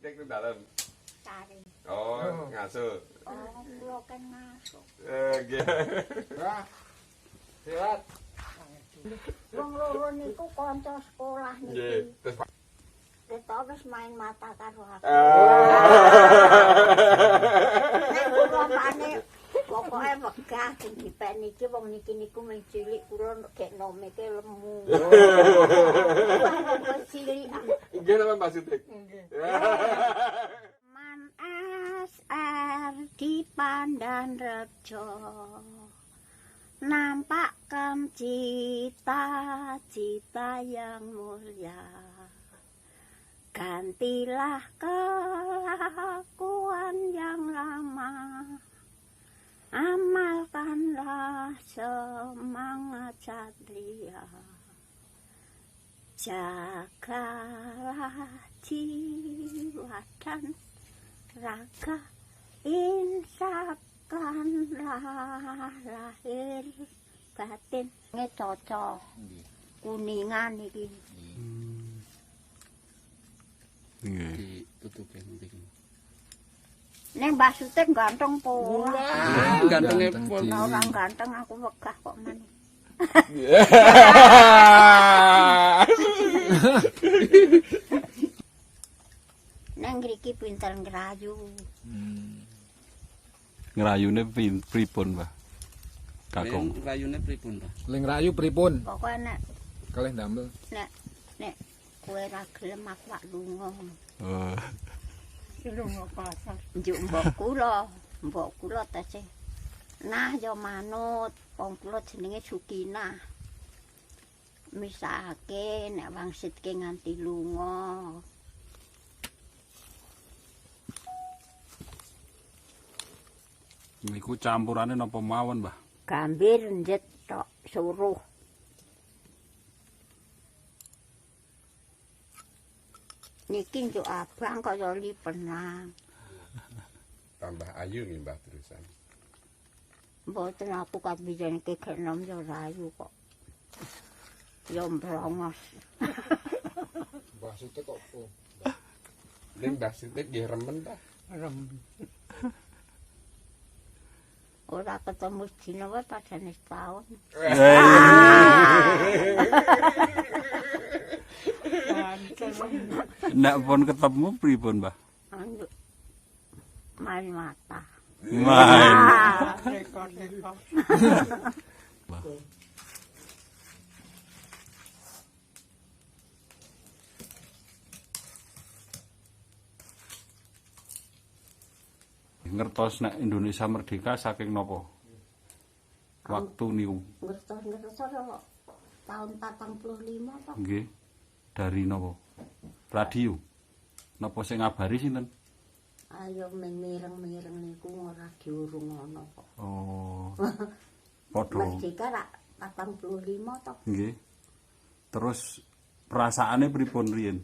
Dik ning dalan. Sari. Oh, ngasuh. Oh, kula kan ngasuh. Nggih. Wah. Silat. Wong loro niku kanca sekolah Nggih. niki. Terus Wis main mata karo aku. Nek Pokoke wegah sing dipek niki wong niki niku mung cilik kula gek nomeke lemu. Cilik. nggih napa Mbak Sidik? Man SR di Pandan Rejo nampakkan cita-cita yang mulia. Gantilah kelakuan yang lama, amalkanlah semangat satria. Jagalah jiwa dan raga, insafkanlah lahir batin. Ini cocok, kuningan iki. Ditutupi mriki. Ning Mbah Sutik ganteng po. Gantenge pun. Orang ganteng aku wegah kok meneh. Nang mriki pinter ngrayu. Ngrayune pripun, Mbah? Kakung. Rayune pripun, Pak? Ling rayu pripun? Pokoke nek Kalih ndamel. nek kowe ra gelem aku wak lunga. Oh. Lunga pasar. Njuk mbok kula tesih. Nah yo manut, wong kula jenenge Sukinah. Misake nek wangsitke nganti lunga. Niku campurane napa mawon, Mbah? Gambir njet tok suruh. Niki njuk abang kaya lipenang. Tambah ayu nih Mbah terusan. Mboten aku kabiyen kek enom yo rayu kok. Yo mbrongos. Mbah Sutik kok po. Ning Mbah Sidik nggih remen ta? Ora ketemu dina wae padane setahun. Nek pun ketemu pripun, Mbah? Anu main mata. Main. Ngertos nek Indonesia merdeka saking napa? Waktu niku. Ngertos tahun 45 to. Nggih. Dari napa? Radio. Napa sing ngabari sinten? Ayo mireng-mireng niku ora diurungono kok. Oh. Padha. Merdeka rak 45 to. Nggih. Terus perasaane pripun riyen?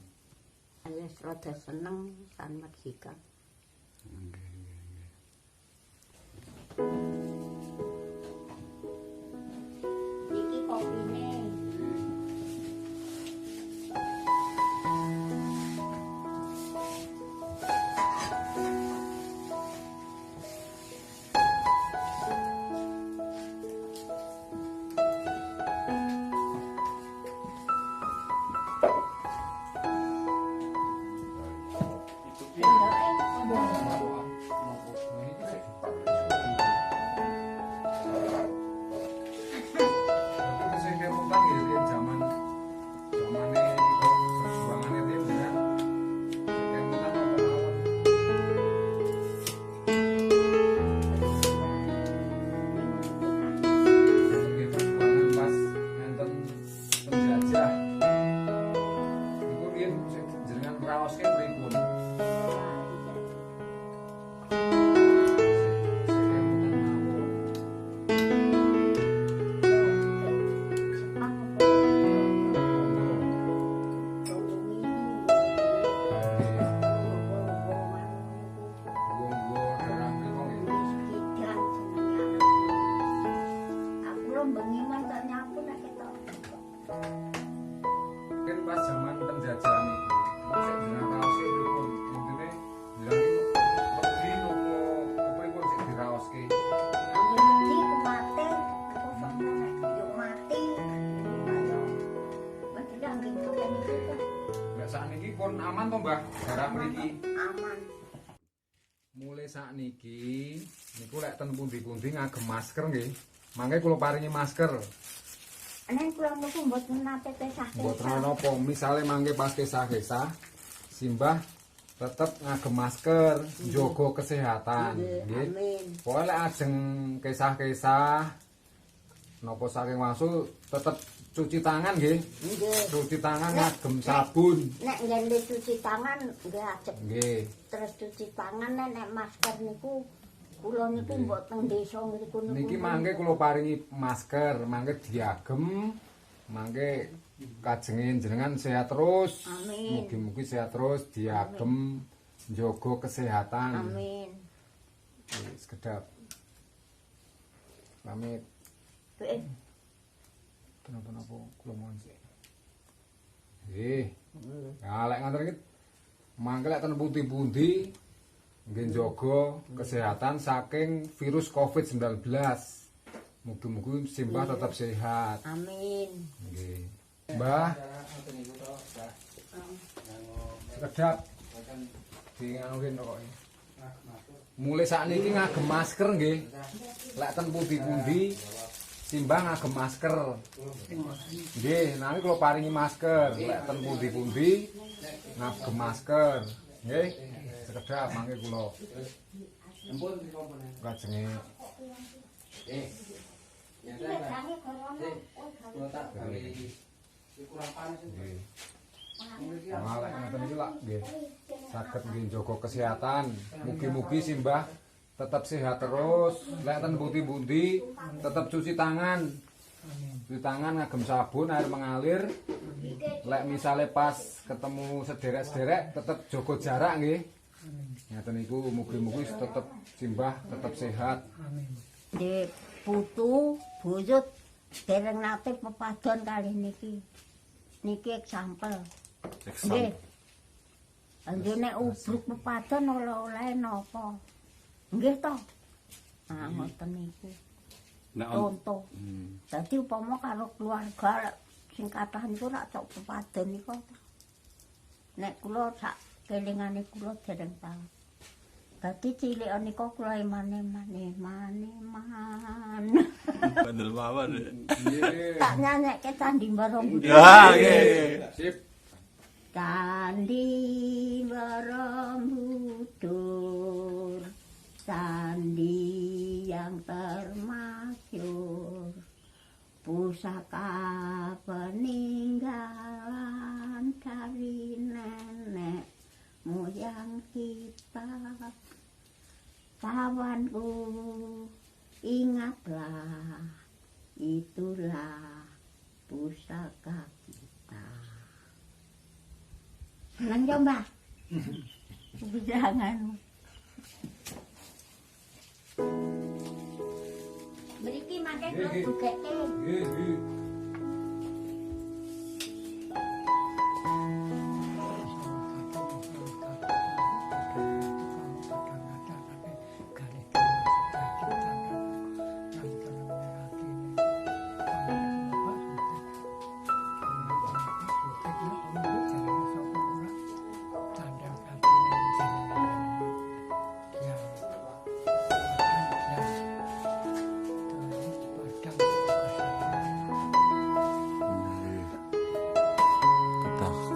Ayo rada seneng kan merdeka. Iki kopine. Aman. Mulai saat niki niku lek ten pundi-pundi ngagem masker nggih. Mangke kula paringi masker. Nek kula niku mboten nate kesah-kesah. Mboten napa misale mangke pas kesah-kesah simbah tetep ngagem masker, njaga kesehatan nggih. Amin. Pokoke lek ajeng kesah-kesah napa saking wangsul tetep cuci tangan nggih. Nggih. Cuci tangan ngagem sabun. Nek ngene cuci tangan nggih ajeng. Nggih. Terus cuci tangan nek masker niku kula niku mbok teng desa niku Niki mangke kula paringi masker, mangke diagem, mangke kajenge jenengan sehat terus. Amin. Mugi-mugi sehat terus, diagem, njaga kesehatan. Amin. Wis kedap. Pamit. Wis. Kenapa-napa kula mohon sik. Nggih. Ya lek ngoten iki mangke lek ten pundi-pundi nggih njaga kesehatan saking virus Covid-19. Mugi-mugi simbah tetap sehat. Amin. Nggih. Mbah, sekedap dinganuhin pokoke. Mulai sakniki ngagem masker nggih. Lek ten pundi-pundi simbah ngagem masker. Nggih, nami kula paringi masker. Lek ten pundi-pundi ngagem masker. Nggih. Sekedap mangke kula. Kajenge nggih. Malah ngoten iki lak nggih. Saged nggih njaga kesehatan. Mugi-mugi simbah tetap sehat terus. Lek ten pundi-pundi tetap cuci tangan. Cuci tangan ngagem sabun air mengalir. Lek misale pas ketemu sederek-sederek tetap jaga jarak nggih. Ngaten niku mugi-mugi tetap simbah tetap sehat. Di putu buyut dereng nate pepadon kali niki. Niki eksampel. Nggih. Anjene ubruk pepadon oleh-oleh napa? Nggih to. Ah ngoten niku. Nek Contoh. Dadi upama karo keluarga sing kathah niku rak cok pepadon niku. Nek kula sak kelingane kula dereng tau. Dadi cilik nika kula eman-eman. bandel mawon. Tak nyanyekke Candi Barombudur. Ya, nggih. Sip. Candi Barombudur, candi yang termasyur, pusaka peninggalan dari nenek moyang kita. Kawanku, ingatlah, itulah pusaka kita. Senang ya mbak? Jangan. Beriki makai kalau buka Nggih, nggih.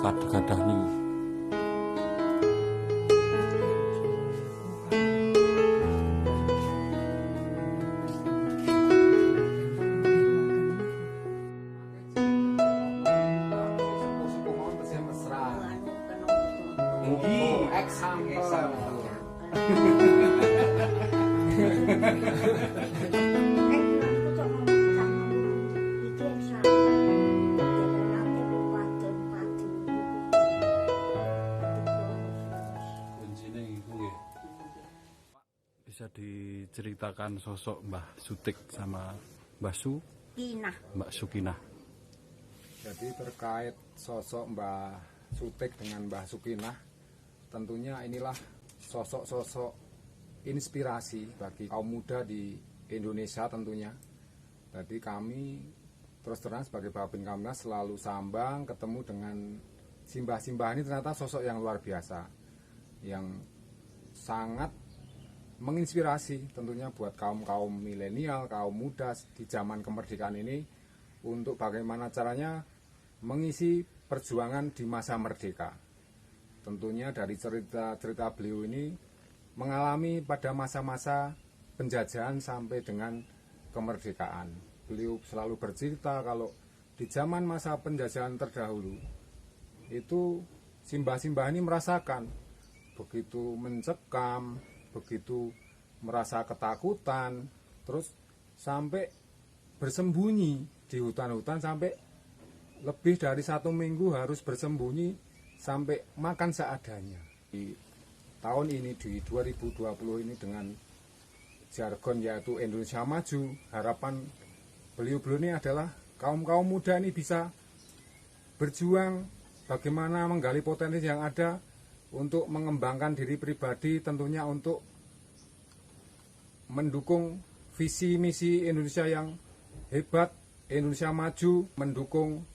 Kadah-kadah niku. Sepuh-sepuh mawon tesih mesra. Mugi Example. kuncine iku nggih. Bisa diceritakan sosok Mbah Sutik sama Mbah Su, Kinah. Mbak Sukinah. Jadi terkait sosok Mbah Sutik dengan Mbah Sukinah, tentunya inilah sosok-sosok inspirasi bagi kaum muda di Indonesia tentunya. Jadi kami terus terang sebagai Babin Kamnas selalu sambang ketemu dengan simbah-simbah ini, ternyata sosok yang luar biasa. yang sangat menginspirasi tentunya buat kaum milenial, kaum muda di zaman kemerdekaan ini untuk bagaimana caranya mengisi perjuangan di masa merdeka. Tentunya dari cerita beliau ini mengalami pada masa-masa penjajahan sampai dengan kemerdekaan. Beliau selalu bercerita kalau di zaman masa penjajahan terdahulu itu simbah-simbah ini merasakan begitu mencekam, begitu merasa ketakutan, terus sampai bersembunyi di hutan-hutan sampai lebih dari 1 minggu harus bersembunyi sampai makan seadanya. Di tahun ini di 2020 ini dengan jargon yaitu Indonesia Maju, harapan beliau-beliau ini adalah kaum muda ini bisa berjuang bagaimana menggali potensi yang ada untuk mengembangkan diri pribadi, tentunya untuk mendukung visi misi Indonesia yang hebat, Indonesia Maju, mendukung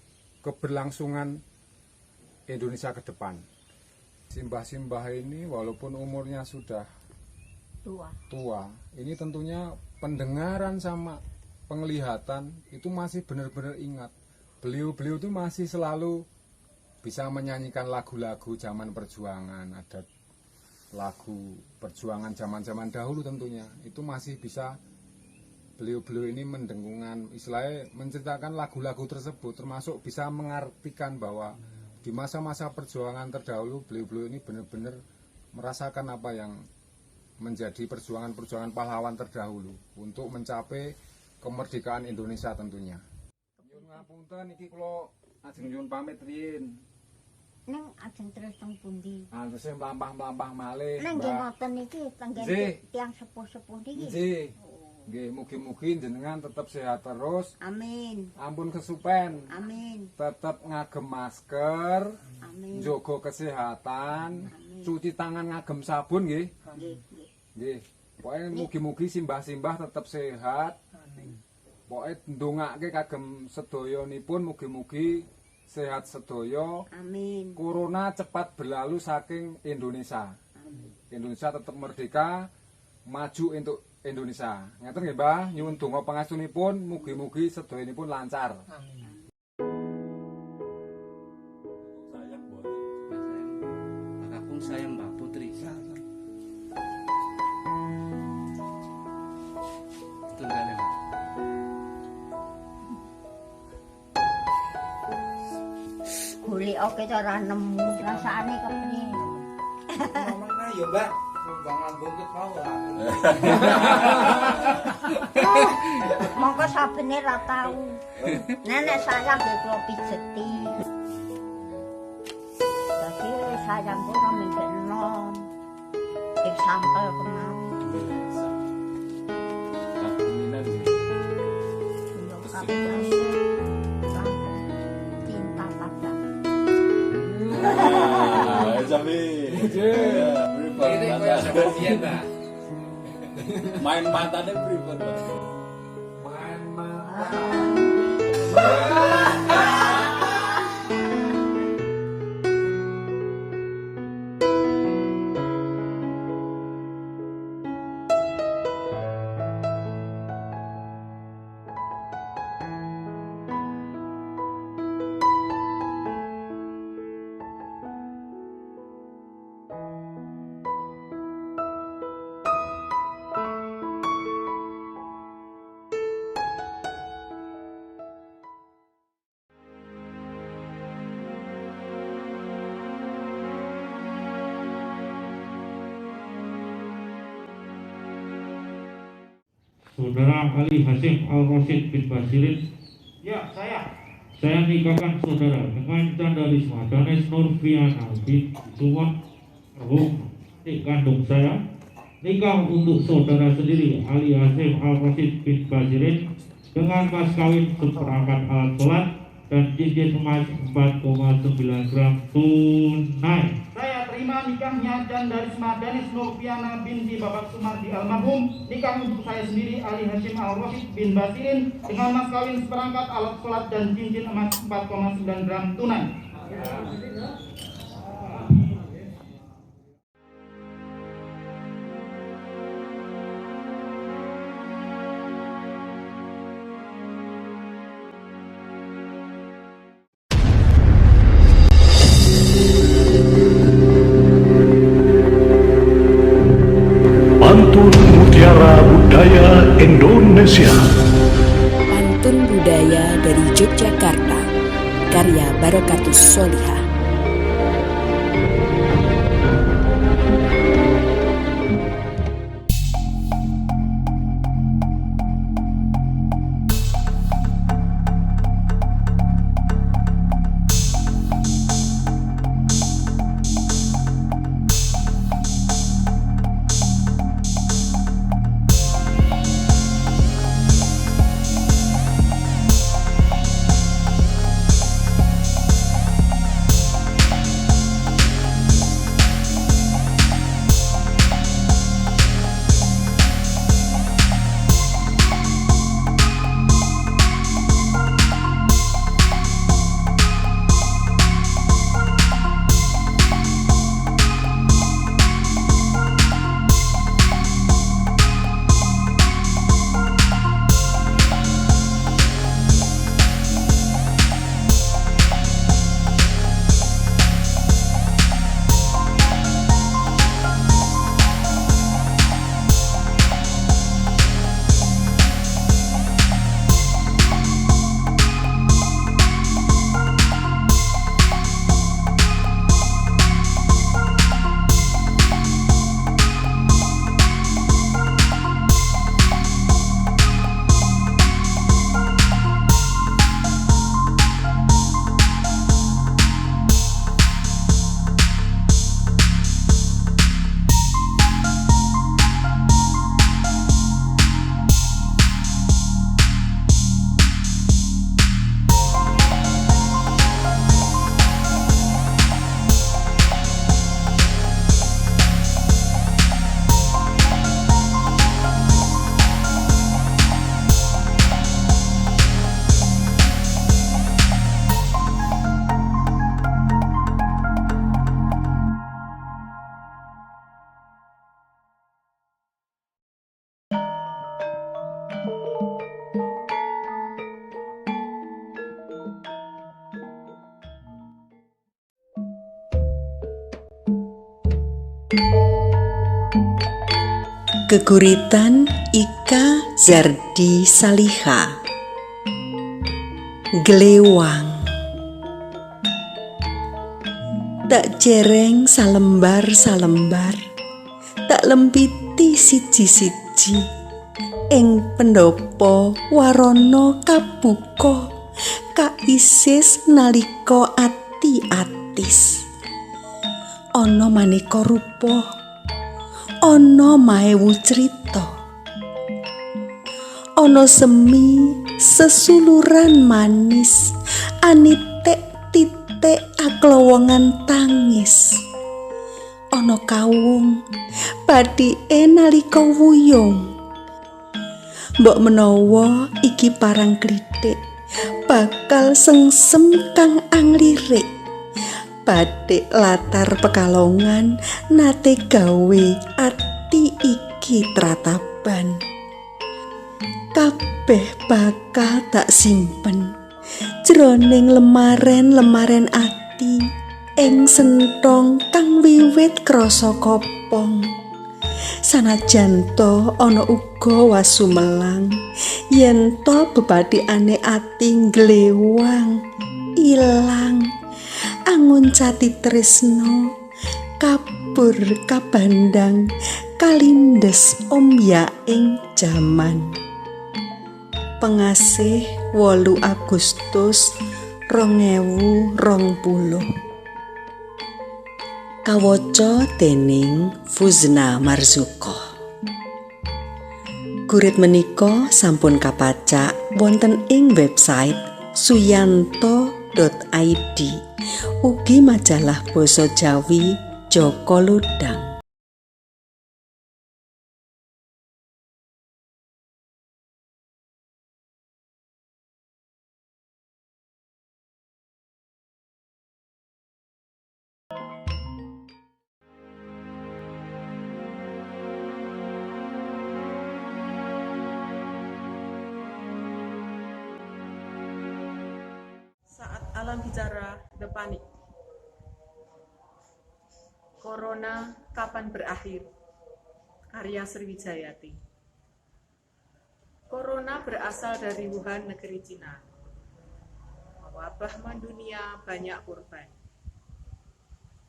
keberlangsungan Indonesia ke depan. Simbah-simbah ini walaupun umurnya sudah tua, ini tentunya pendengaran sama penglihatan itu masih benar-benar ingat. Beliau-beliau itu masih selalu bisa menyanyikan lagu-lagu zaman perjuangan, ada lagu perjuangan zaman-zaman dahulu tentunya. Itu masih bisa beliau-beliau ini mendengungan, istilahnya menceritakan lagu-lagu tersebut, termasuk bisa mengartikan bahwa di masa-masa perjuangan terdahulu beliau-beliau ini benar-benar merasakan apa yang menjadi perjuangan-perjuangan pahlawan terdahulu untuk mencapai kemerdekaan Indonesia tentunya. Nyuwun ngapunten iki kula ajeng nyuwun pamit riyin. Neng ajeng terus teng pundi? Terus mlampah-mlampah malih. Neng nggih ngoten iki tenggen Nggih. tiyang sepuh-sepuh niki. Nggih. Nggih, mugi-mugi jenengan tetap sehat terus. Amin. Ampun kesupen. Amin. Tetap ngagem masker, Amin. jaga kesehatan, cuci tangan ngagem sabun nggih. Nggih, nggih. Nggih. Pokoke mugi-mugi simbah-simbah tetap sehat. Pokoke ndongake kagem sedayanipun mugi-mugi sehat sedaya. Amin. Corona cepat berlalu saking Indonesia. Indonesia tetap merdeka, maju untuk Indonesia. Ngeten nggih, Mbah, nyuwun donga pangastunipun mugi-mugi sedayanipun lancar. Sayang kakakku sayang Mbak Putri. Itu enggak nih, Mbak. Golek oke ora nemu rasane kepriye. Mana ya, Mbak? Jangan bungkit mau lah. Monggo sabene ra tau. Nenek sayang nggih kula pijeti. Dadi sayang kula minggu enom. Sampel kemari. Kagungan nggih. Yo kabeh. Cinta padam. Jambi. Ini kaya sebastian, Mbak. Main matane pripun, Mbak? Main Saudara Ali Hasyim Al-Rasyid bin Basirin. Ya, saya. Saya nikahkan saudara dengan Canda Risma Danes Nurfiana bin Sumon adik kandung saya. Nikah untuk saudara sendiri Ali Hasyim Al-Rasyid bin Basirin dengan mas kawin seperangkat alat sholat dan cincin emas 4,9 gram tunai. Saya terima nikahnya Canda Risma Danis Nurfiana binti Bapak Sumardi almarhum. Nikah untuk saya sendiri Ali Hasyim Al-Rasyid bin Basirin dengan mas kawin seperangkat alat sholat dan cincin emas 4,9 gram tunai. budaya Indonesia. Pantun budaya dari Yogyakarta, karya Barokatus Solihah. Geguritan Ika Zardi Saliha. Glewang. Tak jereng salembar-salembar, tak lempiti siji-siji, ing pendopo warana kabuka, kaisis nalika ati atis. Ana maneka rupa, ana maewu crita, ana semi sesuluran manis, anitik titik aklowongan tangis, ana kawung bathike nalika wuyung. Mbok menawa iki parang klithik bakal sengsem kang anglirik, bathik latar Pekalongan nate gawe ati iki trataban. Kabeh bakal tak simpen jroning lemaren-lemaren ati ing senthong kang wiwit krasa kopong. Sanajan to ana uga wasumelang yen to bebathikane ati glewang ilang, anguncati tresno kabur kabandang kalindes omyaing jaman. Pengasih 8 Agustus 2020. Kawaca dening Fuzna Marzuko. Gurit menika sampun kapacak wonten ing website suyanto.id, ugi majalah basa Jawi Joko Lodang. Alam bicara The Panic. Corona kapan berakhir? Karya Sriwijayati. Corona berasal dari Wuhan, negeri Cina. Mewabah mendunia, banyak korban.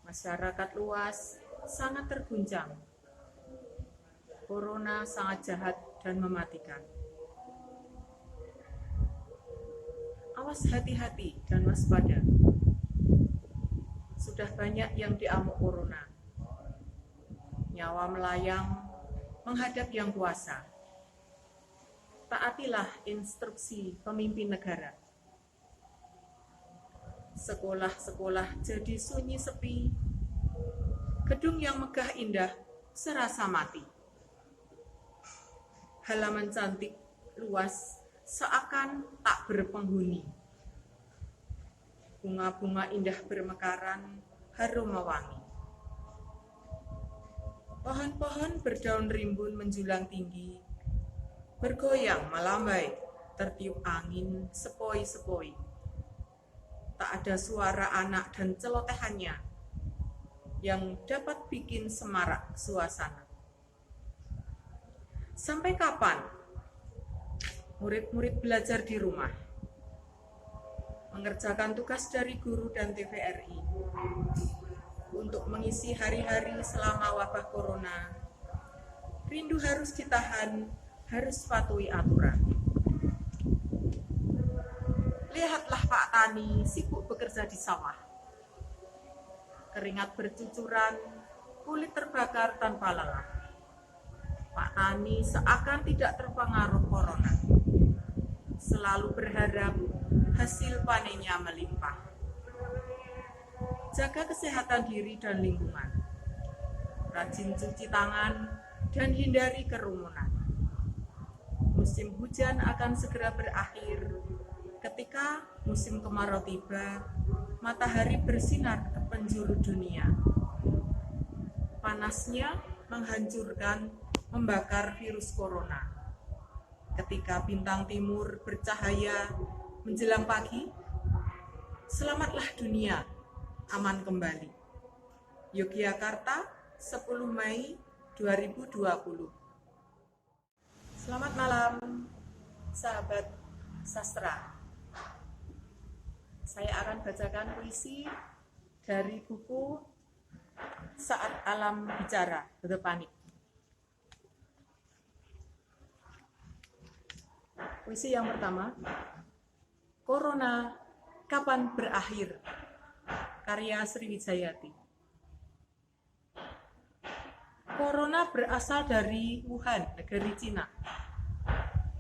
Masyarakat luas sangat terguncang. Corona sangat jahat dan mematikan. Awas, hati-hati dan waspada. Sudah banyak yang diamuk corona. Nyawa melayang menghadap yang kuasa. Taatilah instruksi pemimpin negara. Sekolah-sekolah jadi sunyi sepi. Gedung yang megah indah serasa mati. Halaman cantik luas seakan tak berpenghuni. Bunga-bunga indah bermekaran, harum mewangi. Pohon-pohon berdaun rimbun menjulang tinggi, bergoyang melambai, tertiup angin sepoi-sepoi. Tak ada suara anak dan celotehannya yang dapat bikin semarak suasana. Sampai kapan murid-murid belajar di rumah, mengerjakan tugas dari guru dan TVRI untuk mengisi hari-hari selama wabah corona? Rindu harus ditahan, harus patuhi aturan. Lihatlah Pak Tani sibuk bekerja di sawah. Keringat bercucuran, kulit terbakar tanpa lelah. Pak Tani seakan tidak terpengaruh corona. Selalu berharap hasil panennya melimpah. Jaga kesehatan diri dan lingkungan. Rajin cuci tangan dan hindari kerumunan. Musim hujan akan segera berakhir. Ketika musim kemarau tiba, matahari bersinar ke penjuru dunia. Panasnya menghancurkan, membakar virus corona. Ketika bintang timur bercahaya menjelang pagi, selamatlah dunia, aman kembali. Yogyakarta, 10 Mei 2020. Selamat malam, sahabat sastra. Saya akan bacakan puisi dari buku Saat Alam Bicara, The Panic. Puisi yang pertama, Corona Kapan Berakhir, karya Sriwijayati. Corona berasal dari Wuhan, negeri Cina.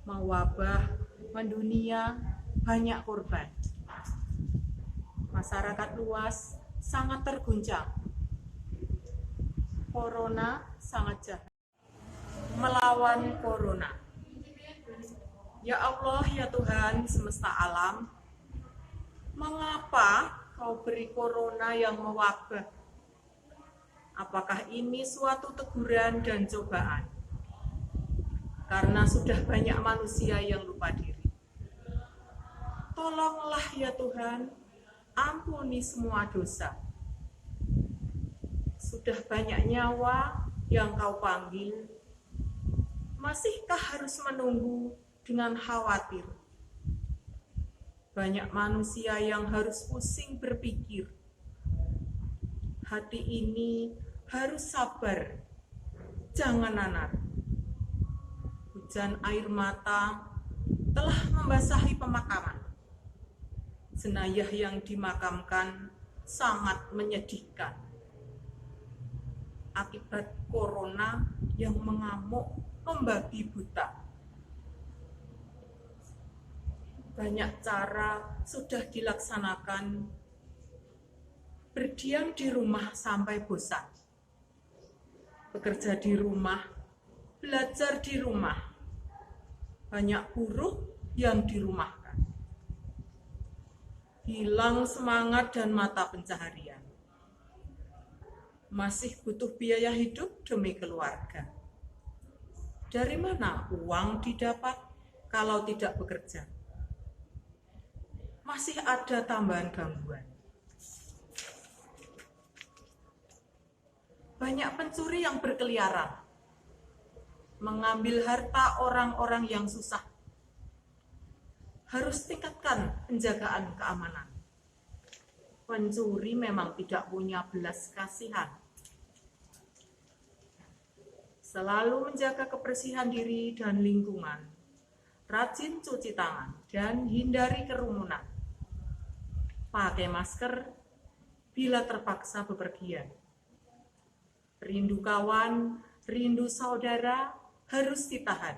Mewabah mendunia, banyak korban. Masyarakat luas sangat terguncang. Corona sangat jahat. Melawan corona. Ya Allah, ya Tuhan semesta alam, mengapa Kau beri corona yang mewabah? Apakah ini suatu teguran dan cobaan? Karena sudah banyak manusia yang lupa diri. Tolonglah ya Tuhan, ampuni semua dosa. Sudah banyak nyawa yang Kau panggil, masihkah harus menunggu dengan khawatir? Banyak manusia yang harus pusing berpikir. Hati ini harus sabar, jangan nanar. Hujan air mata telah membasahi pemakaman. Jenayah yang dimakamkan sangat menyedihkan. Akibat corona yang mengamuk membabi buta. Banyak cara sudah dilaksanakan. Berdiam di rumah sampai bosan. Bekerja di rumah, belajar di rumah. Banyak buruh yang dirumahkan. Hilang semangat dan mata pencaharian. Masih butuh biaya hidup demi keluarga. Dari mana uang didapat kalau tidak bekerja? Masih ada tambahan gangguan. Banyak pencuri yang berkeliaran, mengambil harta orang-orang yang susah harus tingkatkan penjagaan keamanan. Pencuri memang tidak punya belas kasihan. Selalu menjaga kebersihan diri dan lingkungan, rajin cuci tangan, dan hindari kerumunan. Pakai masker bila terpaksa bepergian. Rindu kawan, rindu saudara harus ditahan.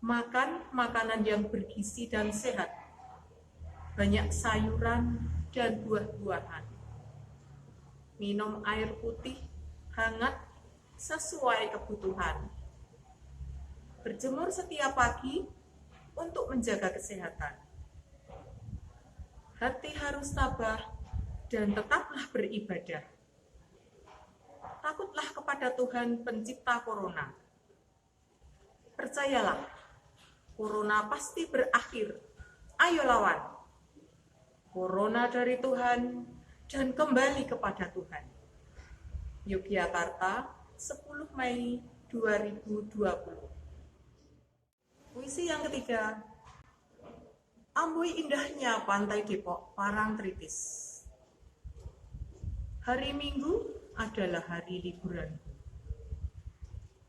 Makan makanan yang bergizi dan sehat. Banyak sayuran dan buah-buahan. Minum air putih hangat sesuai kebutuhan. Berjemur setiap pagi untuk menjaga kesehatan. Hati harus tabah dan tetaplah beribadah. Takutlah kepada Tuhan pencipta corona. Percayalah, corona pasti berakhir. Ayo lawan. Corona dari Tuhan dan kembali kepada Tuhan. Yogyakarta, 10 Mei 2020. Puisi yang ketiga. Amboi indahnya pantai Depok Parangtritis. Hari Minggu adalah hari liburan.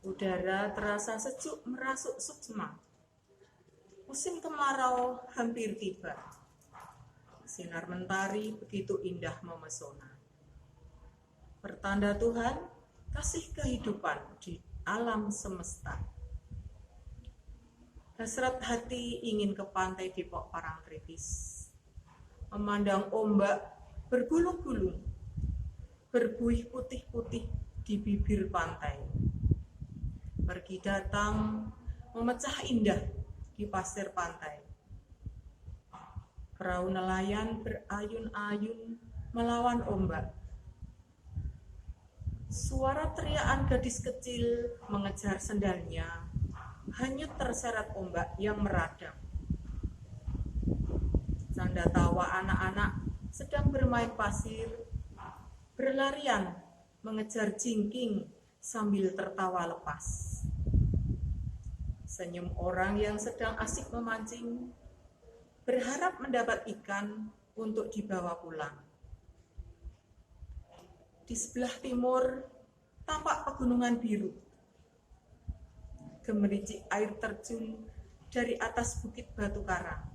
Udara terasa sejuk merasuk suksma. Musim kemarau hampir tiba. Sinar mentari begitu indah memesona. Pertanda Tuhan, kasih kehidupan di alam semesta. Hasrat hati ingin ke pantai Depok Parangtritis. Memandang ombak bergulung-gulung, berbuih putih-putih di bibir pantai. Pergi datang, memecah indah di pasir pantai. Perahu nelayan berayun-ayun melawan ombak. Suara teriakan gadis kecil mengejar sendalnya hanyut terseret ombak yang meradang. Canda tawa anak-anak sedang bermain pasir, berlarian mengejar jingking sambil tertawa lepas. Senyum orang yang sedang asik memancing, berharap mendapat ikan untuk dibawa pulang. Di sebelah timur tampak pegunungan biru. Gemericik air terjun dari atas bukit batu karang.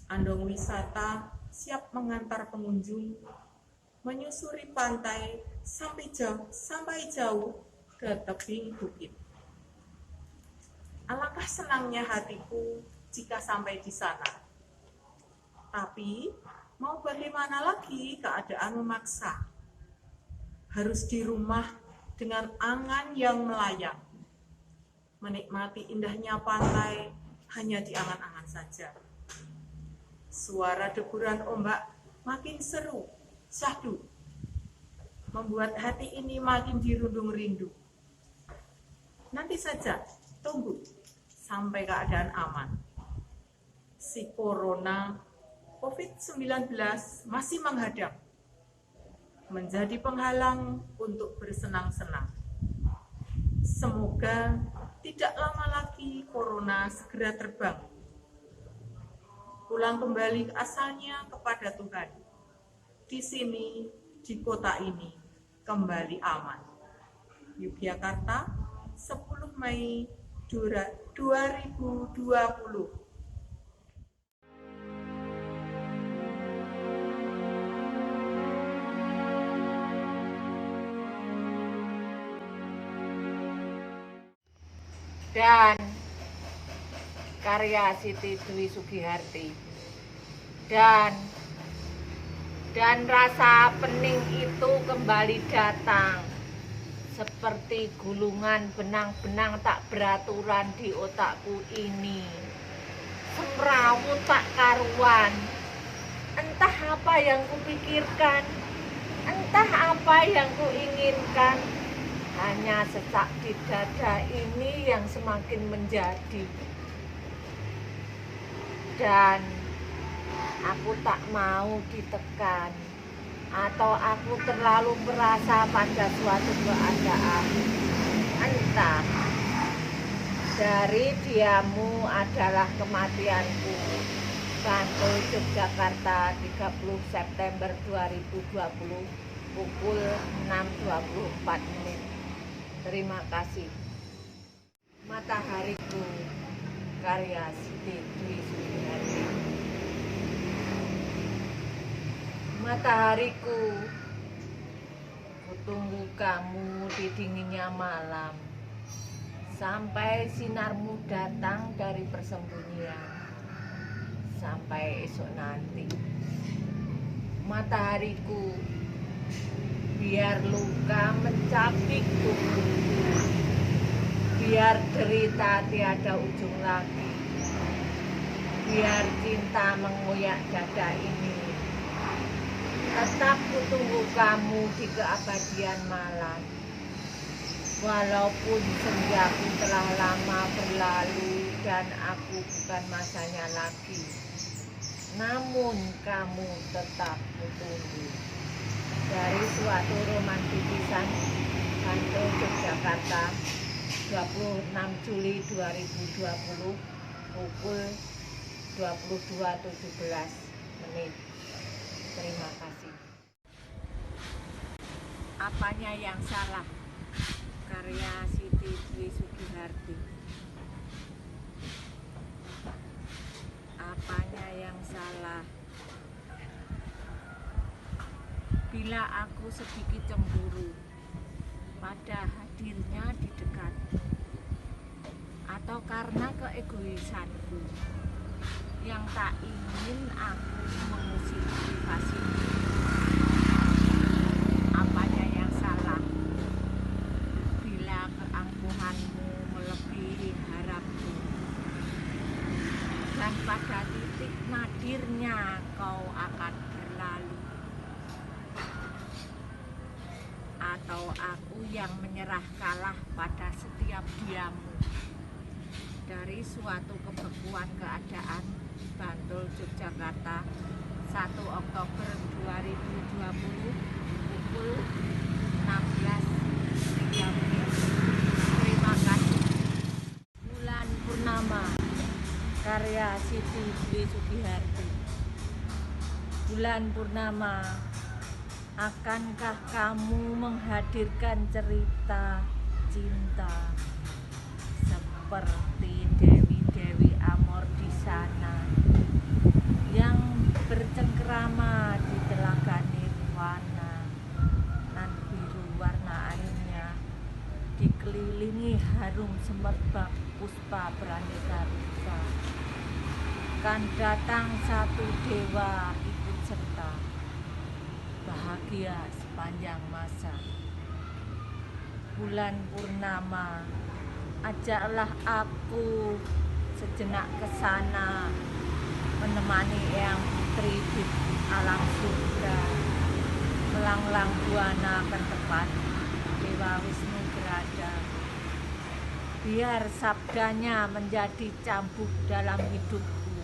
Andong wisata siap mengantar pengunjung menyusuri pantai sampai jauh ke tebing bukit. Alangkah senangnya hatiku jika sampai di sana. Tapi mau bagaimana lagi, keadaan memaksa. Harus di rumah dengan angan yang melayang. Menikmati indahnya pantai hanya di angan-angan saja. Suara deburan ombak makin seru, syahdu. Membuat hati ini makin dirundung rindu. Nanti saja, tunggu sampai keadaan aman. Si corona COVID-19 masih menghadap, menjadi penghalang untuk bersenang-senang. Semoga tidak lama lagi corona segera terbang, pulang kembali ke asalnya kepada Tuhan. Di sini, di kota ini, kembali aman. Yogyakarta, 10 Mei 2020. Dan karya Siti Dwi Sugiharti. Dan rasa pening itu kembali datang seperti gulungan benang-benang tak beraturan di otakku ini. Semrawut tak karuan. Entah apa yang kupikirkan, entah apa yang kuinginkan. Hanya sesak di dada ini yang semakin menjadi. Dan aku tak mau ditekan, atau aku terlalu merasa pada suatu keadaan. Entah. Dari diamu adalah kematianku. Bantul, Yogyakarta, 30 September 2020, pukul 6.24 menit. Terima kasih. Matahariku, karya Siti Dwi Sugiharti. Matahariku, kutunggu kamu di dinginnya malam, sampai sinarmu datang dari persembunyian, sampai esok nanti. Matahariku, biar luka mencapik tubuhku, biar derita tiada ujung lagi, biar cinta mengoyak dada ini, tetap kutunggu kamu di keabadian malam. Walaupun senjaku telah lama berlalu dan aku bukan masanya lagi, namun kamu tetap kutunggu. Dari suatu romantisan, Bantul, Yogyakarta, 26 Juli 2020, pukul 22.17 menit. Terima kasih. Apanya yang salah? Karya Siti Dwi Sugiharti. Apanya yang salah? Bila aku sedikit cemburu pada hadirnya di dekatmu, atau karena keegoisanku yang tak ingin aku mengusir privasimu. Apanya yang salah? Bila keangkuhanmu melebihi harapku, dan pada titik nadirnya kau akan berlalu, atau aku yang menyerah kalah pada setiap diammu. Dari suatu kebekuan keadaan, Bantul, Yogyakarta, 1 Oktober 2020, pukul 16.30. Terima kasih. Bulan Purnama, karya Siti Dwi Sugiharti. Bulan Purnama, akankah kamu menghadirkan cerita cinta seperti dewi-dewi Amor di sana yang bercengkerama di telaga nirwana, nan biru warna airnya dikelilingi harum semerbak puspa beraneka rupa. Kan datang satu dewa ikut serta, bahagia sepanjang masa. Bulan purnama, ajaklah aku sejenak ke sana, menemani Eyang Putri di alam surga, melanglang buana ke tempat Dewa Wisnu berada. Biar sabdanya menjadi cambuk dalam hidupku,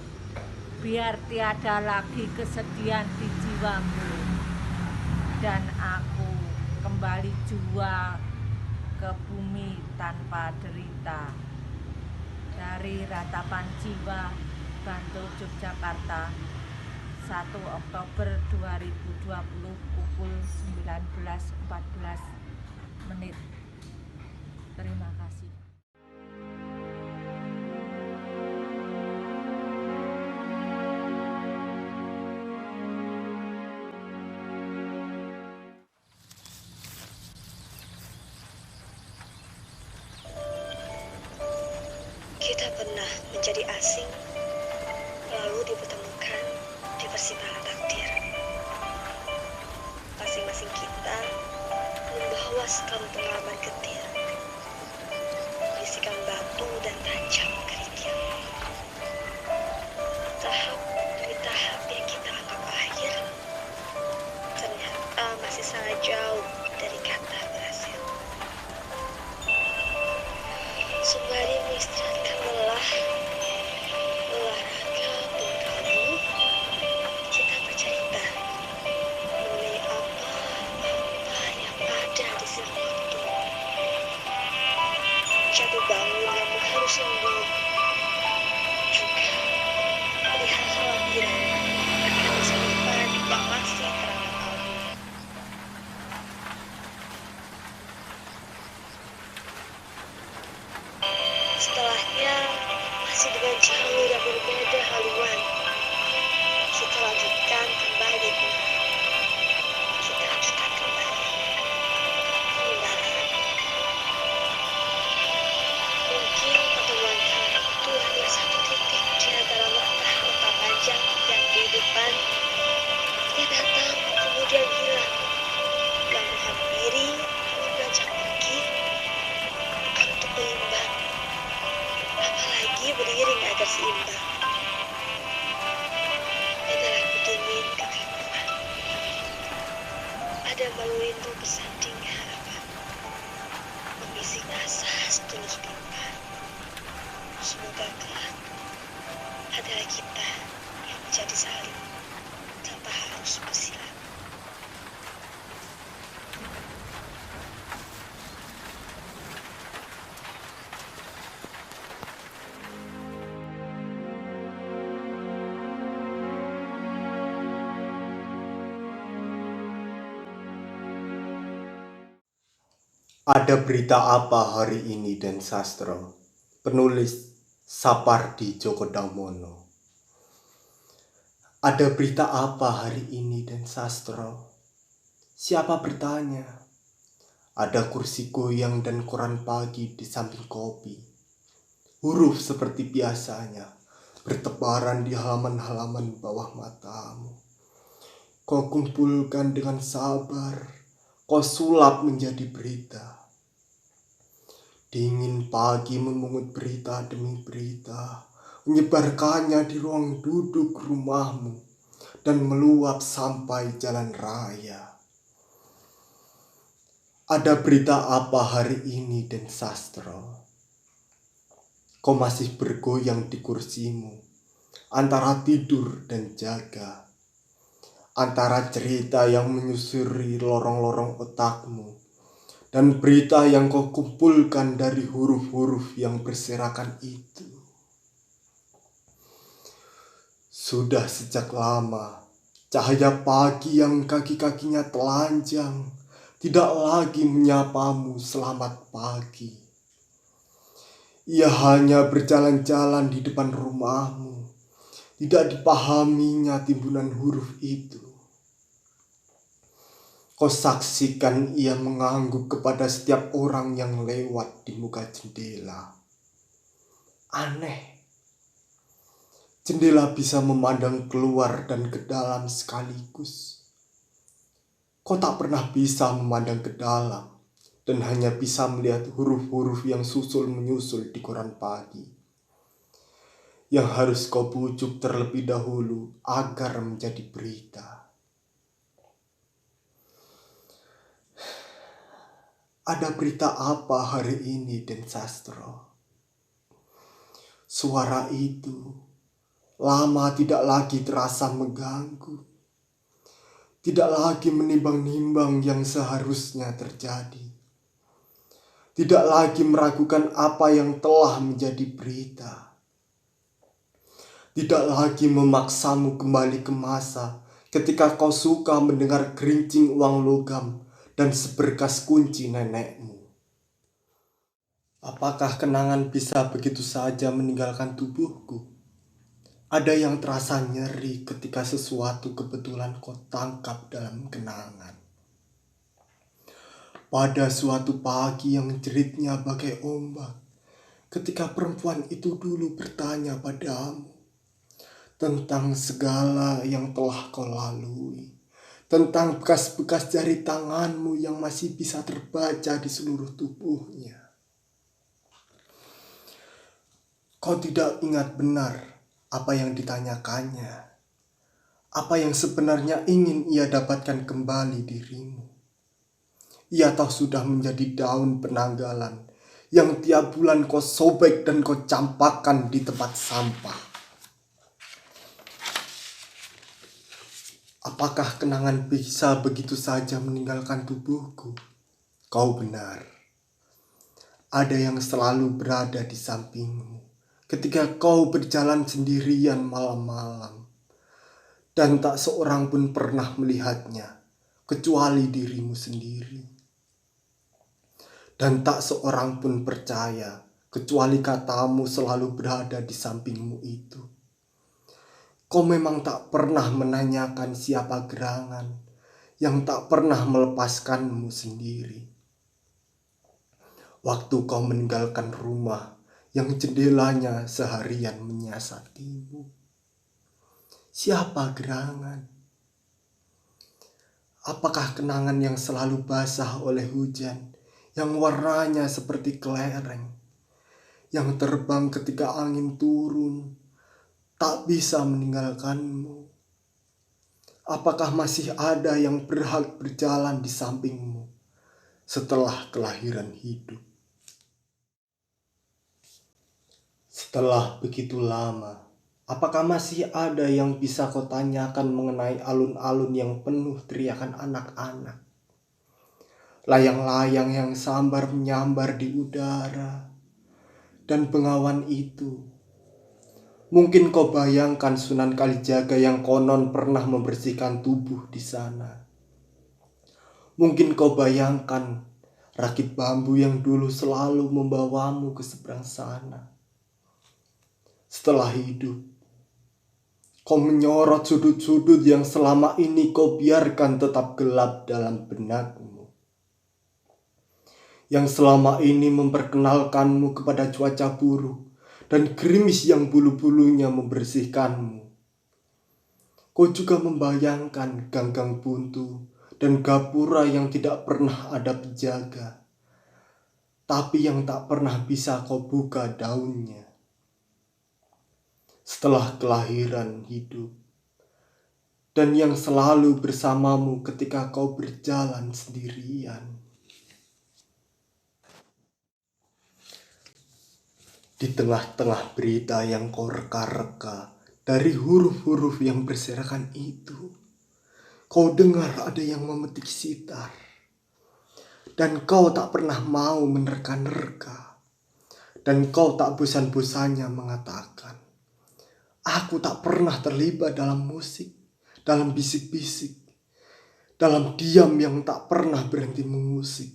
biar tiada lagi kesedihan di jiwamu, dan aku kembali jua ke bumi tanpa derita. Dari ratapan jiwa, Bantul, Yogyakarta, 1 Oktober 2020, pukul 19.14 menit. Terima kasih. Kita pernah menjadi asing, lalu dipertemukan di persimpangan takdir. Masing-masing kita membawa sekarung pengalaman getir, bisikan batu dan tajam kerikil. Tahap demi tahap yang kita anggap akhir, ternyata masih sangat jauh dari kata berhasil. Sembari mengistirahatkan lelah, olahraga pun kamu, kita bercerita mengenai apa yang ada di sini waktu. musim belum. Juga melihat kekhawatiran akan masa depan yang masih terlalu abu. Setelahnya masih dengan jalur yang berbeda haluan. Kita lanjutkan kembali pulang. Kita lanjutkan kembali mendarat. Mungkin pertemuan kali itu hanya satu titik di antara mata panjang yang kehidupan yang datang kemudian hilang dan menghampiri mengajak pergi bukan untuk berimbang, apalagi beriring agar seimbang. Adalah kudingin kekaguan, ada maluindu bersanding harapan, membisik asa setulus pimpah. Semoga kelak adalah kita yang menjadi saling tanpa harus bersilat. Ada berita apa hari ini dan sastro? Penulis Sapardi Djoko Damono. Ada berita apa hari ini dan sastro? Siapa bertanya? Ada kursi goyang dan koran pagi di samping kopi. Huruf seperti biasanya bertebaran di halaman-halaman bawah matamu. Kau kumpulkan dengan sabar, kau sulap menjadi berita. Dingin pagi memungut berita demi berita, menyebarkannya di ruang duduk rumahmu dan meluap sampai jalan raya. Ada berita apa hari ini dan sastro? Kau masih bergoyang di kursimu, antara tidur dan jaga. Antara cerita yang menyusuri lorong-lorong otakmu dan berita yang kau kumpulkan dari huruf-huruf yang berserakan itu. Sudah sejak lama, cahaya pagi yang kaki-kakinya telanjang tidak lagi menyapamu selamat pagi. Ia hanya berjalan-jalan di depan rumahmu, tidak dipahaminya timbunan huruf itu. Kau saksikan ia mengangguk kepada setiap orang yang lewat di muka jendela. Aneh. Jendela bisa memandang keluar dan ke dalam sekaligus. Kau tak pernah bisa memandang ke dalam dan hanya bisa melihat huruf-huruf yang susul menyusul di koran pagi, yang harus kau bujuk terlebih dahulu agar menjadi berita. Ada berita apa hari ini dan sastro? Suara itu lama tidak lagi terasa mengganggu, tidak lagi menimbang-nimbang yang seharusnya terjadi, tidak lagi meragukan apa yang telah menjadi berita, tidak lagi memaksamu kembali ke masa ketika kau suka mendengar gerincing uang logam dan seberkas kunci nenekmu. Apakah kenangan bisa begitu saja meninggalkan tubuhku? Ada yang terasa nyeri ketika sesuatu kebetulan kau tangkap dalam kenangan. Pada suatu pagi yang jeritnya bagai ombak, ketika perempuan itu dulu bertanya padamu tentang segala yang telah kau lalui, tentang bekas-bekas jari tanganmu yang masih bisa terbaca di seluruh tubuhnya. Kau tidak ingat benar apa yang ditanyakannya, apa yang sebenarnya ingin ia dapatkan kembali dirimu. Ia tahu sudah menjadi daun penanggalan yang tiap bulan kau sobek dan kau campakkan di tempat sampah. Apakah kenangan bisa begitu saja meninggalkan tubuhku? Kau benar. ada yang selalu berada di sampingmu ketika kau berjalan sendirian malam-malam, dan tak seorang pun pernah melihatnya kecuali dirimu sendiri. Dan tak seorang pun percaya kecuali katamu selalu berada di sampingmu itu. Kau memang tak pernah menanyakan siapa gerangan yang tak pernah melepaskanmu sendiri. Waktu kau meninggalkan rumah yang jendelanya seharian menyiasatimu, siapa gerangan? Apakah kenangan yang selalu basah oleh hujan, yang warnanya seperti kelereng, yang terbang ketika angin turun, tak bisa meninggalkanmu? Apakah masih ada yang berhak berjalan di sampingmu setelah kelahiran hidup? Setelah begitu lama, apakah masih ada yang bisa kau tanyakan mengenai alun-alun yang penuh teriakan anak-anak? Layang-layang yang sambar menyambar di udara, dan bengawan itu. Mungkin kau bayangkan Sunan Kalijaga yang konon pernah membersihkan tubuh di sana. Mungkin kau bayangkan rakit bambu yang dulu selalu membawamu ke seberang sana. Setelah hidup, kau menyorot sudut-sudut yang selama ini kau biarkan tetap gelap dalam benakmu, yang selama ini memperkenalkanmu kepada cuaca buruk dan gerimis yang bulu-bulunya membersihkanmu. Kau juga membayangkan ganggang buntu dan gapura yang tidak pernah ada penjaga, tapi yang tak pernah bisa kau buka daunnya. Setelah kelahiran hidup, dan yang selalu bersamamu ketika kau berjalan sendirian. Di tengah-tengah berita yang kau reka-reka dari huruf-huruf yang berserakan itu, kau dengar ada yang memetik sitar, dan kau tak pernah mau menerka-nerka, dan kau tak bosan-bosannya mengatakan, aku tak pernah terlibat dalam musik, dalam bisik-bisik, dalam diam yang tak pernah berhenti mengusik.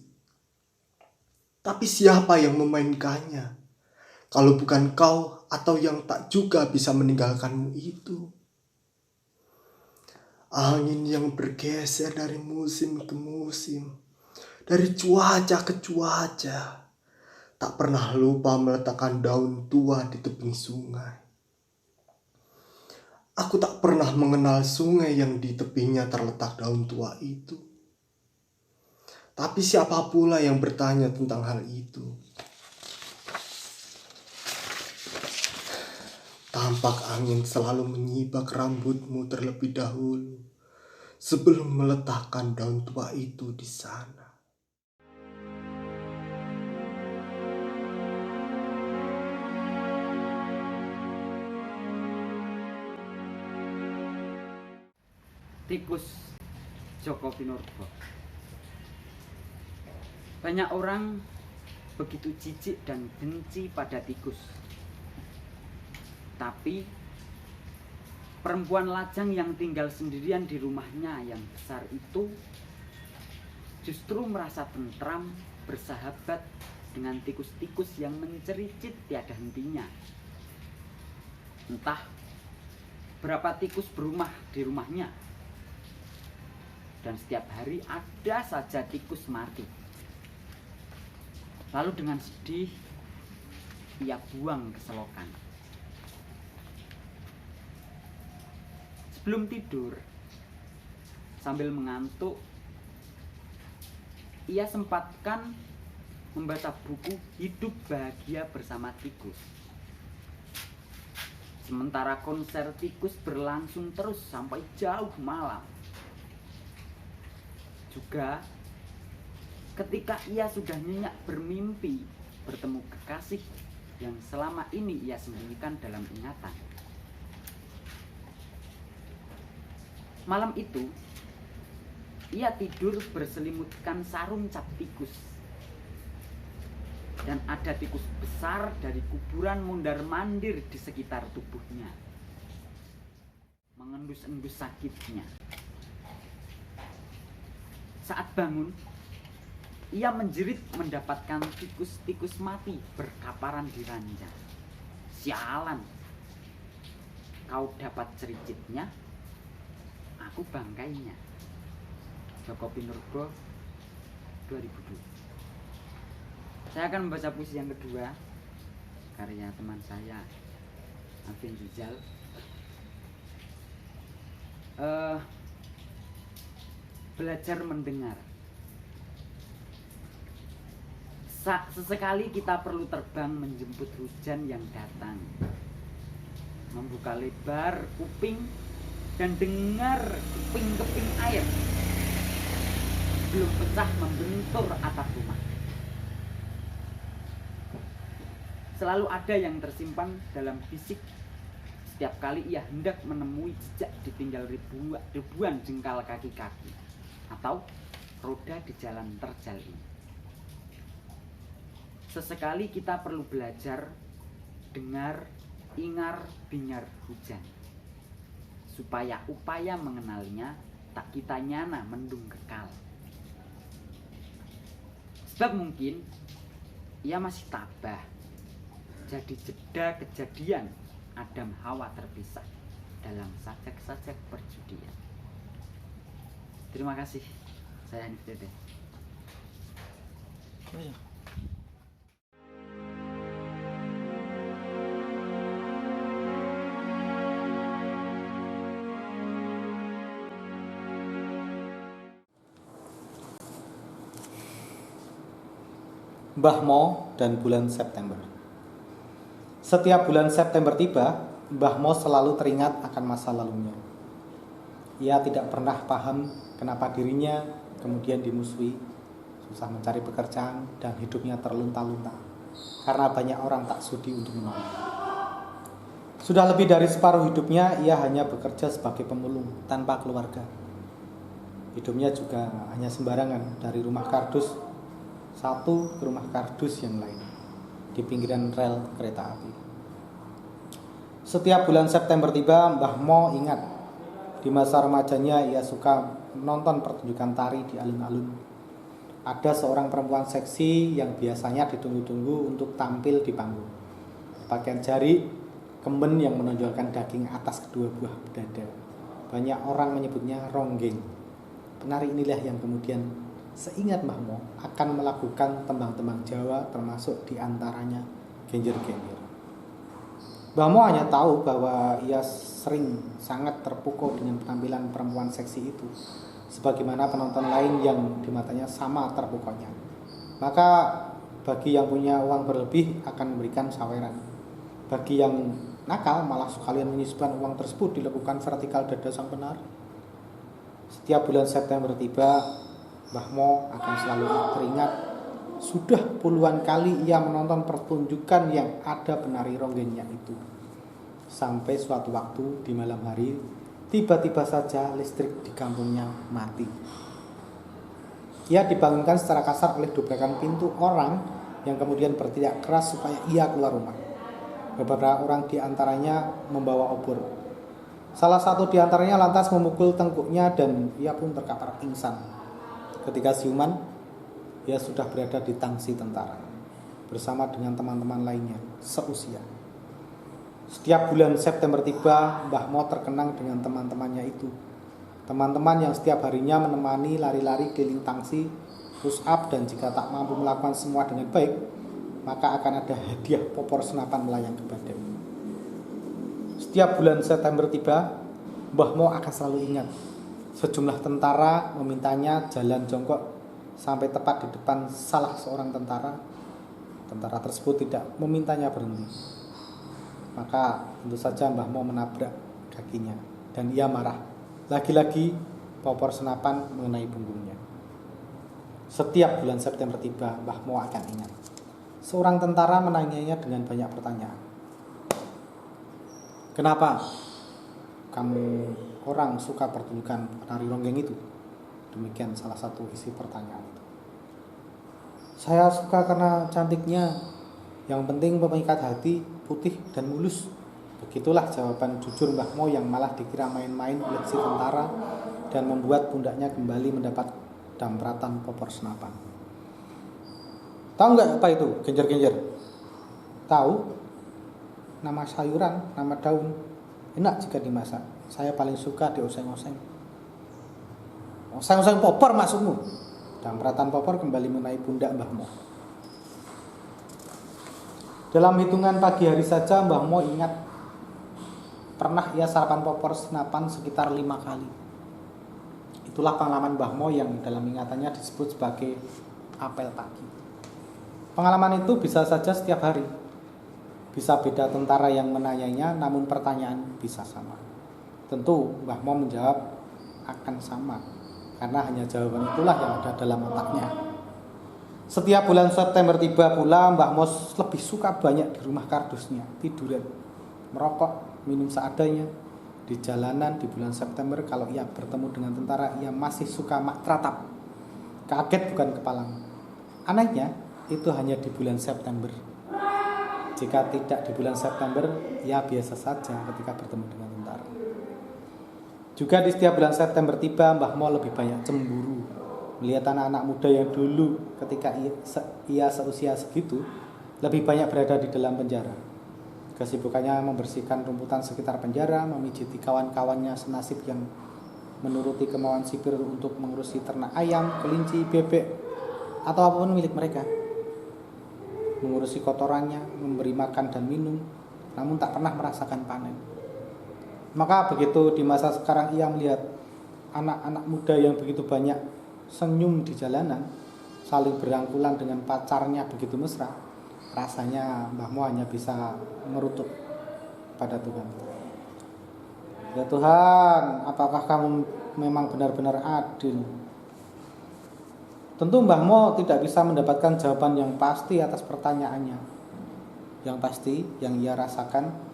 Tapi siapa yang memainkannya? Kalau bukan kau atau yang tak juga bisa meninggalkanmu itu. Angin yang bergeser dari musim ke musim, dari cuaca ke cuaca, tak pernah lupa meletakkan daun tua di tebing sungai. Aku tak pernah mengenal sungai yang di tepinya terletak daun tua itu. Tapi siapa pula yang bertanya tentang hal itu? Tampak angin selalu menyibak rambutmu terlebih dahulu sebelum meletakkan daun tua itu di sana. Tikus Joko Pinurbo. Banyak orang begitu jijik dan benci pada tikus. Tapi perempuan lajang yang tinggal sendirian di rumahnya yang besar itu justru merasa tentram bersahabat dengan tikus-tikus yang mencericit tiada hentinya. Entah berapa tikus berumah di rumahnya, dan setiap hari ada saja tikus mati. Lalu dengan sedih ia buang ke selokan. Sebelum tidur, sambil mengantuk, ia sempatkan membaca buku Hidup Bahagia Bersama Tikus. Sementara konser tikus berlangsung terus sampai jauh malam. Juga ketika ia sudah nyenyak bermimpi bertemu kekasih yang selama ini ia sembunyikan dalam ingatan. Malam itu, ia tidur berselimutkan sarung cap tikus. dan ada tikus besar dari kuburan mondar-mandir di sekitar tubuhnya, mengendus-endus sakitnya. Saat bangun, ia menjerit mendapatkan tikus-tikus mati berkaparan di ranjang. Sialan, kau dapat cericitnya, aku bangkainya. Joko Pinurbo 2002. Saya akan membaca puisi yang kedua, karya teman saya, Alvin Rizal. Belajar mendengar. Sesekali kita perlu terbang menjemput hujan yang datang, membuka lebar kuping dan dengar keping-keping air belum pecah membentur atap rumah. Selalu ada yang tersimpan dalam fisik setiap kali ia hendak menemui jejak ditinggal ribuan jengkal kaki-kaki atau roda di jalan terjal ini. Sesekali kita perlu belajar dengar ingar-bingar hujan, supaya upaya mengenalinya tak kita nyana mendung kekal. Sebab mungkin ia masih tabah, jadi jeda kejadian Adam Hawa terpisah dalam sajak-sajak perjudian. Terima kasih. Saya Hanif Dede. Mbah Mo dan bulan September. Setiap bulan September tiba, Mbah Mo selalu teringat akan masa lalunya. Ia tidak pernah paham kenapa dirinya kemudian dimusuhi, susah mencari pekerjaan, dan hidupnya terlunta-lunta karena banyak orang tak sudi untuk menolong. Sudah lebih dari separuh hidupnya ia hanya bekerja sebagai pemulung tanpa keluarga. Hidupnya juga hanya sembarangan, dari rumah kardus satu ke rumah kardus yang lain di pinggiran rel kereta api. Setiap bulan September tiba, Mbah Mo ingat di masa remajanya ia suka menonton pertunjukan tari di alun-alun. Ada seorang perempuan seksi yang biasanya ditunggu-tunggu untuk tampil di panggung. Pakaian jari, kemben yang menonjolkan daging atas kedua buah dada. Banyak orang menyebutnya ronggeng. Penari inilah yang kemudian seingat Mbah Mo akan melakukan tembang-tembang Jawa, termasuk diantaranya genjer-genjer. Mbah Mo hanya tahu bahwa ia sering sangat terpukau dengan penampilan perempuan seksi itu, sebagaimana penonton lain yang di matanya sama terpukaunya. Maka bagi yang punya uang berlebih akan memberikan saweran. Bagi yang nakal malah sekalian menyisipkan uang tersebut dilakukan vertikal dada sang penari. Setiap bulan September tiba, Mbah Mo akan selalu teringat sudah puluhan kali ia menonton pertunjukan yang ada penari ronggengnya itu. Sampai suatu waktu di malam hari, tiba-tiba saja listrik di kampungnya mati. Ia dibangunkan secara kasar oleh dobrakan pintu orang yang kemudian berteriak keras supaya ia keluar rumah. Beberapa orang di antaranya membawa obor. Salah satu di antaranya lantas memukul tengkuknya dan ia pun terkapar pingsan. Ketika siuman, ia sudah berada di tangsi tentara bersama dengan teman-teman lainnya seusia. Setiap bulan September tiba, Mbah Mo terkenang dengan teman-temannya itu. Teman-teman yang setiap harinya menemani lari-lari keliling tangsi, push up, dan jika tak mampu melakukan semua dengan baik, maka akan ada hadiah popor senapan melayang ke badan. Setiap bulan September tiba, Mbah Mo akan selalu ingat sejumlah tentara memintanya jalan jongkok sampai tepat di depan salah seorang tentara. Tentara tersebut tidak memintanya berhenti. Maka tentu saja Mbah Mo menabrak kakinya dan ia marah. Lagi-lagi popor senapan mengenai punggungnya. Setiap bulan September tiba, Mbah Mo akan ingat. Seorang tentara menanyanya dengan banyak pertanyaan. Kenapa kamu orang suka pertunjukan penari ronggeng itu? Demikian salah satu isi pertanyaan itu. Saya suka karena cantiknya. Yang penting pemikat hati, putih dan mulus. Begitulah jawaban jujur Mbah Mo yang malah dikira main-main oleh si tentara dan membuat pundaknya kembali mendapat dampratan popor senapan. Tahu nggak apa itu genjer-genjer? Tahu? Nama sayuran, nama daun. Enak jika dimasak. Saya paling suka dioseng-oseng. Oseng-oseng popor maksudmu? Dampratan popor kembali mengenai pundak Mbah Mo. Dalam hitungan pagi hari saja Mbah Mo ingat pernah ia sarapan popor senapan sekitar 5 kali. Itulah pengalaman Mbah Mo yang dalam ingatannya disebut sebagai apel pagi. Pengalaman itu bisa saja setiap hari. Bisa beda tentara yang menanyainya, namun pertanyaan bisa sama. Tentu Mbah Mo menjawab akan sama, karena hanya jawaban itulah yang ada dalam otaknya. Setiap bulan September tiba pula, Mbah Mo lebih suka banyak di rumah kardusnya, tiduran, merokok, minum seadanya. Di jalanan di bulan September kalau ia bertemu dengan tentara, ia masih suka mak tratap. Kaget bukan kepalang. Anehnya itu hanya di bulan September. Jika tidak di bulan September, ia biasa saja ketika bertemu dengan tentara. Juga di setiap bulan September tiba, Mbah Mo lebih banyak cemburu melihat anak-anak muda yang dulu ketika ia seusia segitu lebih banyak berada di dalam penjara. Kesibukannya membersihkan rumputan sekitar penjara, memijiti kawan-kawannya senasib yang menuruti kemauan sipir untuk mengurusi ternak ayam, kelinci, bebek, atau apapun milik mereka. Mengurusi kotorannya, memberi makan dan minum, namun tak pernah merasakan panen. Maka begitu di masa sekarang ia melihat anak-anak muda yang begitu banyak senyum di jalanan, saling berangkulan dengan pacarnya begitu mesra, rasanya Mbah Mo hanya bisa merutuk pada Tuhan. Ya Tuhan, apakah kamu memang benar-benar adil? Tentu Mbah Mo tidak bisa mendapatkan jawaban yang pasti atas pertanyaannya. Yang pasti yang ia rasakan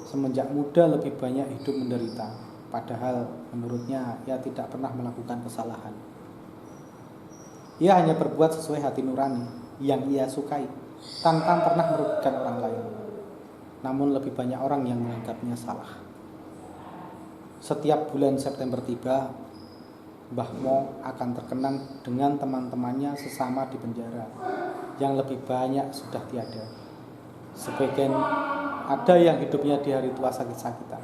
semenjak muda lebih banyak hidup menderita, padahal menurutnya ia tidak pernah melakukan kesalahan. Ia hanya berbuat sesuai hati nurani yang ia sukai, tanpa pernah merugikan orang lain. Namun lebih banyak orang yang menganggapnya salah. Setiap bulan September tiba, Mbah Mo akan terkenang dengan teman-temannya sesama di penjara, yang lebih banyak sudah tiada. Sebagian ada yang hidupnya di hari tua sakit-sakitan,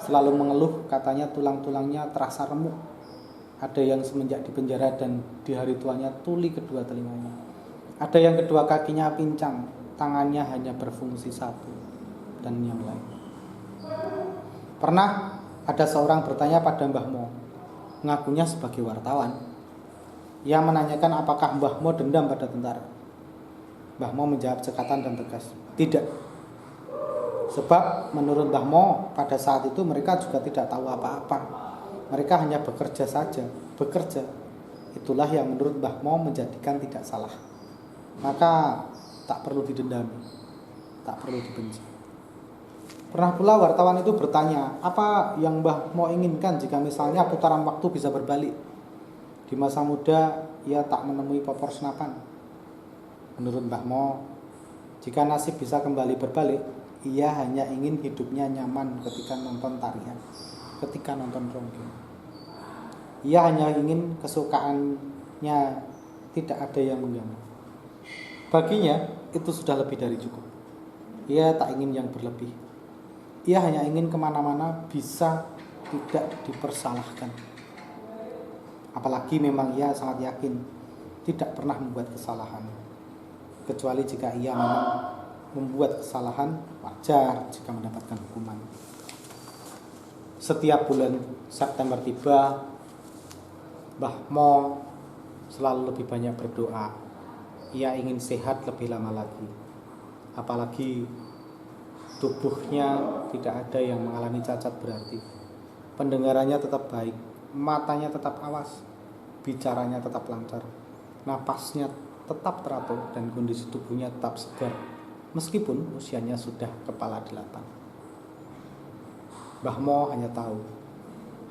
selalu mengeluh katanya tulang-tulangnya terasa remuk. Ada yang semenjak di penjara dan di hari tuanya tuli kedua telinganya. Ada yang kedua kakinya pincang, tangannya hanya berfungsi satu, dan yang lain. Pernah ada seorang bertanya pada Mbah Mo, ngakunya sebagai wartawan. Ia menanyakan apakah Mbah Mo dendam pada tentara. Mbah Mo menjawab cekatan dan tegas, tidak. Sebab menurut Mbah Mo pada saat itu mereka juga tidak tahu apa-apa. Mereka hanya bekerja saja, bekerja. Itulah yang menurut Mbah Mo menjadikan tidak salah. Maka tak perlu didendami, tak perlu dibenci. Pernah pula wartawan itu bertanya, apa yang Mbah Mo inginkan jika misalnya putaran waktu bisa berbalik? Di masa muda ia tak menemui popor senapan. Menurut Mbah Mo, jika nasib bisa kembali berbalik, ia hanya ingin hidupnya nyaman ketika nonton tarian, ketika nonton ronggeng. Ia hanya ingin kesukaannya tidak ada yang mengganggu. Baginya itu sudah lebih dari cukup. Ia tak ingin yang berlebih. Ia hanya ingin kemana-mana bisa tidak dipersalahkan. Apalagi memang ia sangat yakin tidak pernah membuat kesalahan. Kecuali jika ia memang membuat kesalahan, wajar jika mendapatkan hukuman. Setiap bulan September tiba, Mbah Mo selalu lebih banyak berdoa. Ia ingin sehat lebih lama lagi. Apalagi tubuhnya tidak ada yang mengalami cacat berarti. Pendengarannya tetap baik, matanya tetap awas, bicaranya tetap lancar, napasnya tetap teratur, dan kondisi tubuhnya tetap segar meskipun usianya sudah kepala 8. Mbah Mo hanya tahu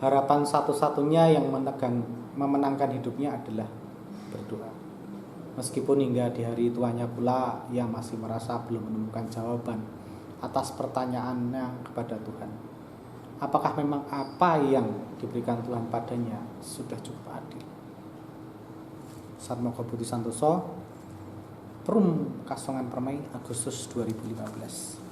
harapan satu-satunya yang memenangkan hidupnya adalah berdoa. Meskipun hingga di hari tuanya pula ia masih merasa belum menemukan jawaban atas pertanyaannya kepada Tuhan. Apakah memang apa yang diberikan Tuhan padanya sudah cukup adil? Satmoko Budi Santoso, Perum Kasongan Permai, Agustus 2015.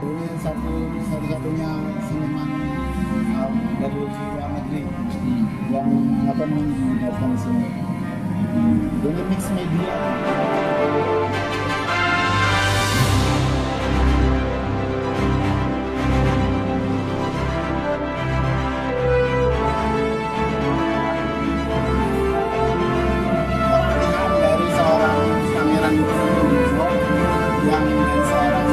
Ini satu-satunya seniman dari luar negeri yang menyiapkan sini. Ini mix media. Dari seorang pangeran Indonesia yang dari seorang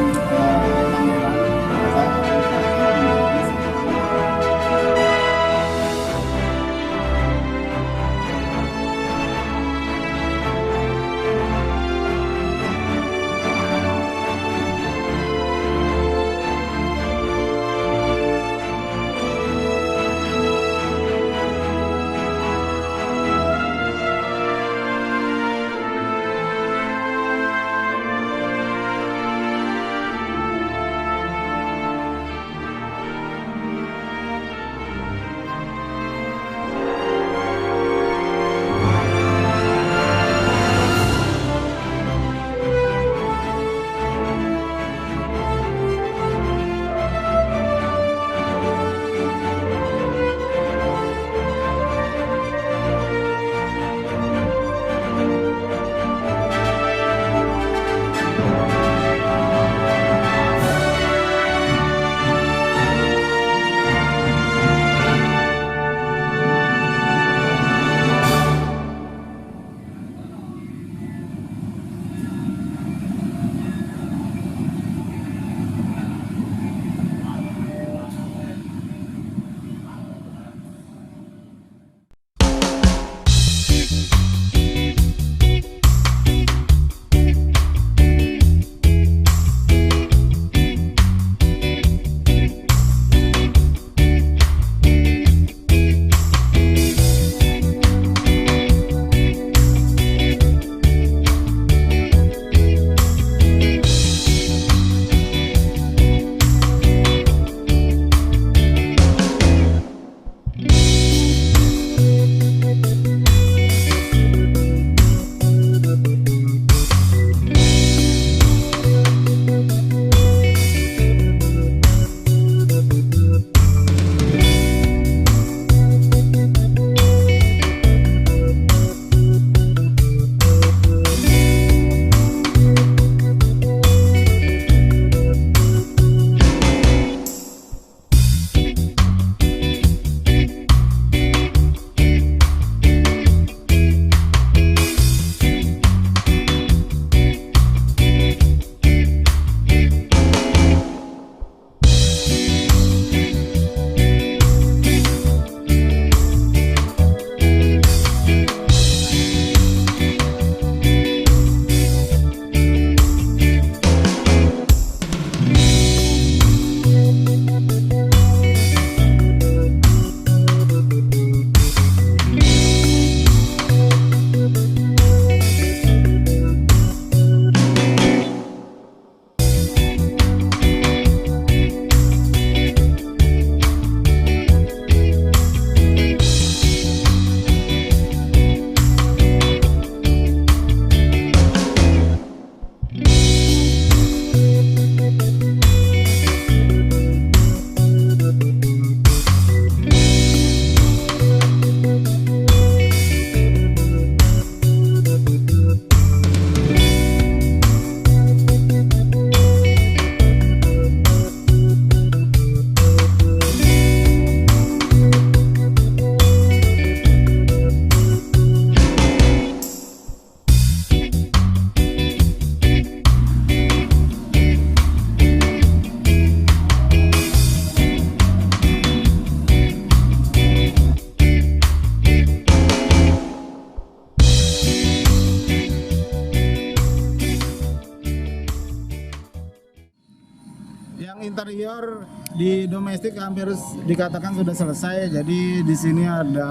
Yang interior di domestik hampir dikatakan sudah selesai. Jadi di sini ada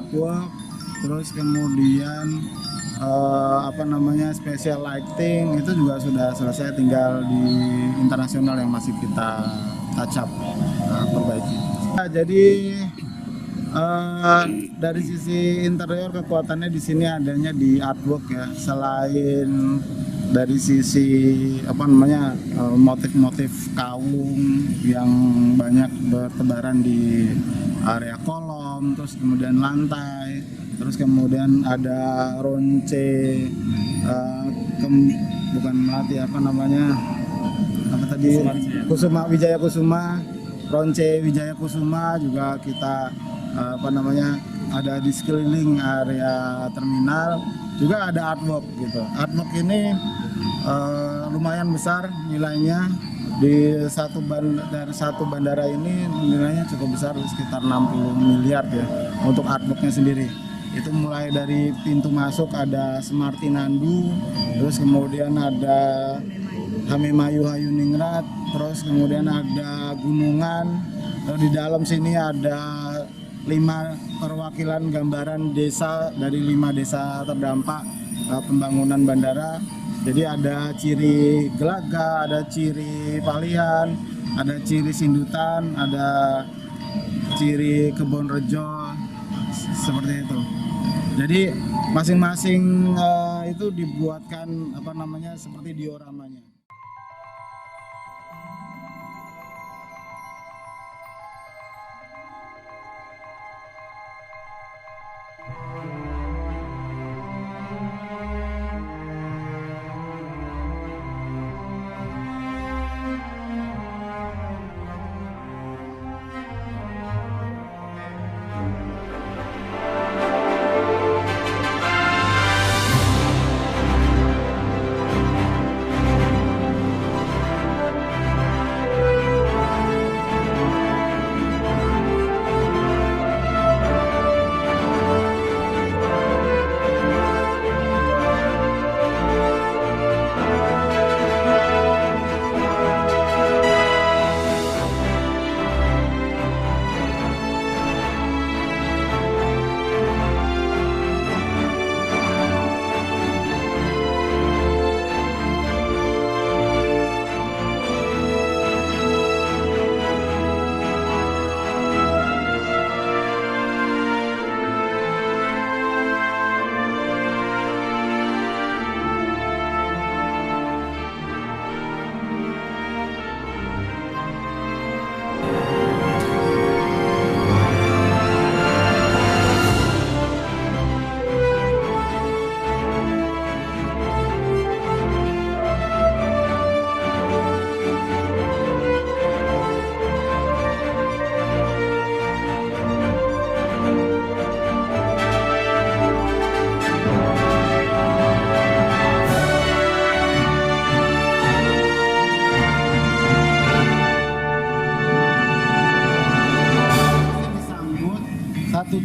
artwork, terus kemudian special lighting itu juga sudah selesai, tinggal di internasional yang masih kita touch up, perbaiki. Jadi dari sisi interior kekuatannya di sini adanya di artwork ya, selain dari sisi motif-motif kaung yang banyak bertebaran di area kolom, terus kemudian lantai, terus kemudian ada ronce bukan melati Kusuma Wijaya Kusuma, ronce Wijaya Kusuma juga kita ada di sekeliling area terminal. Juga ada artwork gitu. Artwork ini lumayan besar nilainya, dari satu bandara ini nilainya cukup besar, sekitar 60 miliar ya untuk artworknya sendiri. Itu mulai dari pintu masuk ada Semartinandu, terus kemudian ada Hamemayu Hayuningrat, terus kemudian ada gunungan, di dalam sini ada 5 perwakilan gambaran desa dari 5 desa terdampak pembangunan bandara. Jadi ada ciri Gelaga, ada ciri Palihan, ada ciri Sindutan, ada ciri Kebonrejo, seperti itu. Jadi masing-masing itu dibuatkan seperti dioramanya.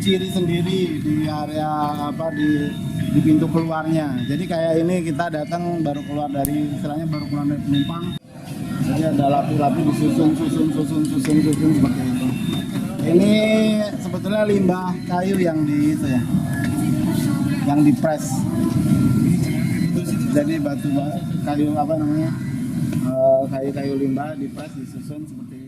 Ciri sendiri di area di pintu keluarnya. Jadi kayak ini kita datang baru keluar dari penumpang. Jadi ada lapi-lapi disusun seperti itu. Ini sebetulnya limbah kayu yang yang dipres. Jadi kayu kayu limbah dipres disusun seperti